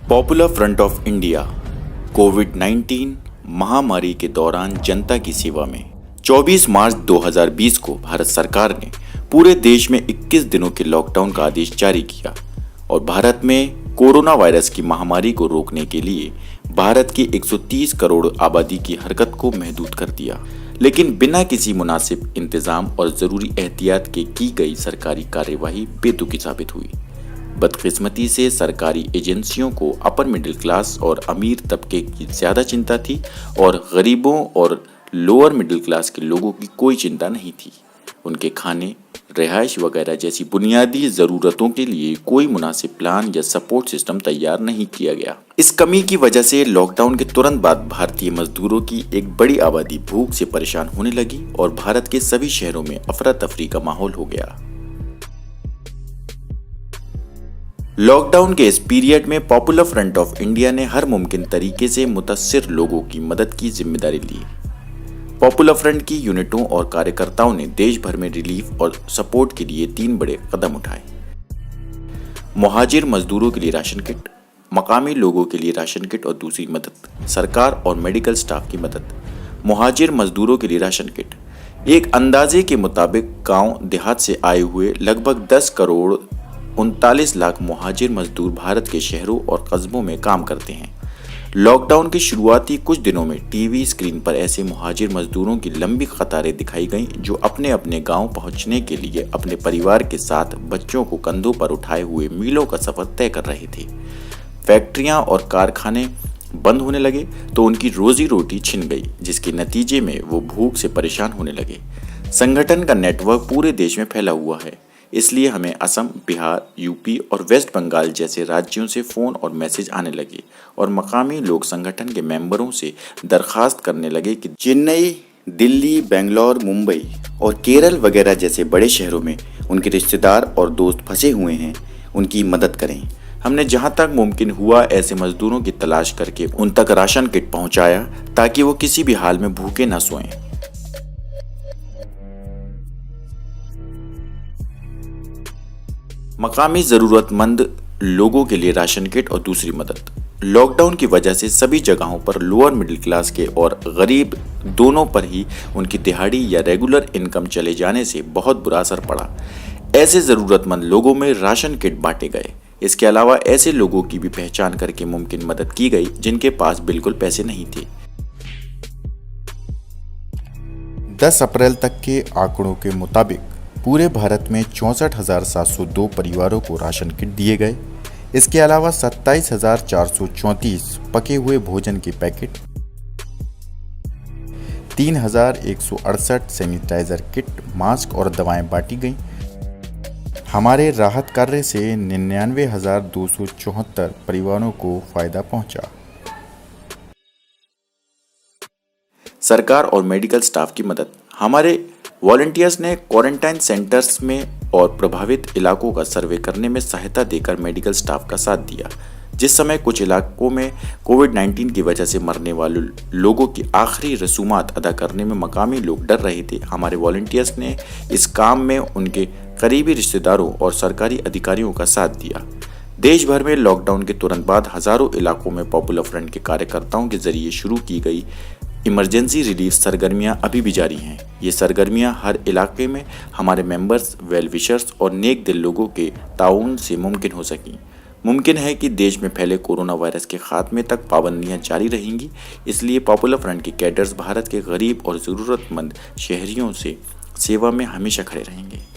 Popular front of India कोविड-19 महामारी के दौरान जनता की सेवा में 24 मार्च 2020 को भारत सरकार ने पूरे देश में 21 दिनों के लॉकडाउन का आदेश जारी किया और भारत में कोरोना वायरस की महामारी को रोकने के लिए भारत की 130 करोड़ आबादी की हरकत को महदूद कर दिया। लेकिन बिना किसी मुनासिब इंतजाम और जरूरी एहतियात के की गई सरकारी कार्यवाही बेतुकी साबित हुई। बदकिस्मती से सरकारी एजेंसियों को अपर मिडिल क्लास और अमीर तबके की ज्यादा चिंता थी और गरीबों और लोअर मिडिल क्लास के लोगों की कोई चिंता नहीं थी। उनके खाने, रिहाइश वगैरह जैसी बुनियादी ज़रूरतों के लिए कोई मुनासिब प्लान या सपोर्ट सिस्टम तैयार नहीं किया गया। इस कमी की वजह से लॉकडाउन के तुरंत बाद भारतीय मजदूरों की एक बड़ी आबादी भूख से परेशान होने लगी और भारत के सभी शहरों में अफरा तफरी का माहौल हो गया। लॉकडाउन के इस पीरियड में पॉपुलर फ्रंट ऑफ इंडिया ने हर मुमकिन तरीके से मुतासिर लोगों की मदद की जिम्मेदारी ली। पॉपुलर फ्रंट की यूनिटों और कार्यकर्ताओं ने देश भर में रिलीफ और सपोर्ट के लिए 3 बड़े कदम उठाए। मुहाजिर मजदूरों के लिए राशन किट, मकामी लोगों के लिए राशन किट और दूसरी मदद, सरकार और मेडिकल स्टाफ की मदद। मुहाजिर मजदूरों के लिए राशन किट, एक अंदाजे के मुताबिक गांव देहात से आए हुए लगभग 10 करोड़ 39 लाख मुहाजिर मजदूर भारत के शहरों और कस्बों में काम करते हैं। लॉकडाउन के शुरुआती कुछ दिनों में टीवी स्क्रीन पर ऐसे मुहाजिर मजदूरों की लंबी कतारें दिखाई गईं जो अपने अपने गांव पहुंचने के लिए अपने परिवार के साथ बच्चों को कंधों पर उठाए हुए मीलों का सफर तय कर रहे थे। फैक्ट्रियां और कारखाने बंद होने लगे तो उनकी रोजी रोटी छिन गई, जिसके नतीजे में वो भूख से परेशान होने लगे। संगठन का नेटवर्क पूरे देश में फैला हुआ है, इसलिए हमें असम, बिहार, यूपी और वेस्ट बंगाल जैसे राज्यों से फ़ोन और मैसेज आने लगे और मकामी लोग संगठन के मेंबरों से दरखास्त करने लगे कि चेन्नई, दिल्ली, बेंगलोर, मुंबई और केरल वगैरह जैसे बड़े शहरों में उनके रिश्तेदार और दोस्त फंसे हुए हैं, उनकी मदद करें। हमने जहां तक मुमकिन हुआ ऐसे मजदूरों की तलाश करके उन तक राशन किट पहुंचाया ताकि वो किसी भी हाल में भूखे न सोएं। मकामी ज़रूरतमंद लोगों के लिए राशन किट और दूसरी मदद। लॉकडाउन की वजह से सभी जगहों पर लोअर मिडिल क्लास के और गरीब दोनों पर ही उनकी दिहाड़ी या रेगुलर इनकम चले जाने से बहुत बुरा असर पड़ा। ऐसे ज़रूरतमंद लोगों में राशन किट बांटे गए। इसके अलावा ऐसे लोगों की भी पहचान करके मुमकिन मदद की गई जिनके पास बिल्कुल पैसे नहीं थे। 10 अप्रैल तक के आंकड़ों के मुताबिक पूरे भारत में 64,702 परिवारों को राशन किट दिए गए। इसके अलावा 27,434 पके हुए भोजन के पैकेट, 3,168 सैनिटाइजर किट, मास्क और दवाएं बांटी गईं। हमारे राहत कार्य से 99,274 परिवारों को फायदा पहुंचा। सरकार और मेडिकल स्टाफ की मदद। हमारे वॉलंटियर्स ने क्वारंटाइन सेंटर्स में और प्रभावित इलाकों का सर्वे करने में सहायता देकर मेडिकल स्टाफ का साथ दिया। जिस समय कुछ इलाकों में कोविड-19 की वजह से मरने वाले लोगों की आखिरी रसूमात अदा करने में मकामी लोग डर रहे थे, हमारे वॉलंटियर्स ने इस काम में उनके करीबी रिश्तेदारों और सरकारी अधिकारियों का साथ दिया। देश भर में लॉकडाउन के तुरंत बाद हजारों इलाकों में पॉपुलर फ्रंट के कार्यकर्ताओं के जरिए शुरू की गई इमरजेंसी रिलीफ सरगर्मियां अभी भी जारी हैं। ये सरगर्मियां हर इलाके में हमारे मेंबर्स, वेल विशर्स और नेक दिल लोगों के ताउन से मुमकिन हो सकी। मुमकिन है कि देश में फैले कोरोना वायरस के खात्मे तक पाबंदियां जारी रहेंगी। इसलिए पॉपुलर फ्रंट के कैडर्स भारत के गरीब और ज़रूरतमंद शहरियों से सेवा में हमेशा खड़े रहेंगे।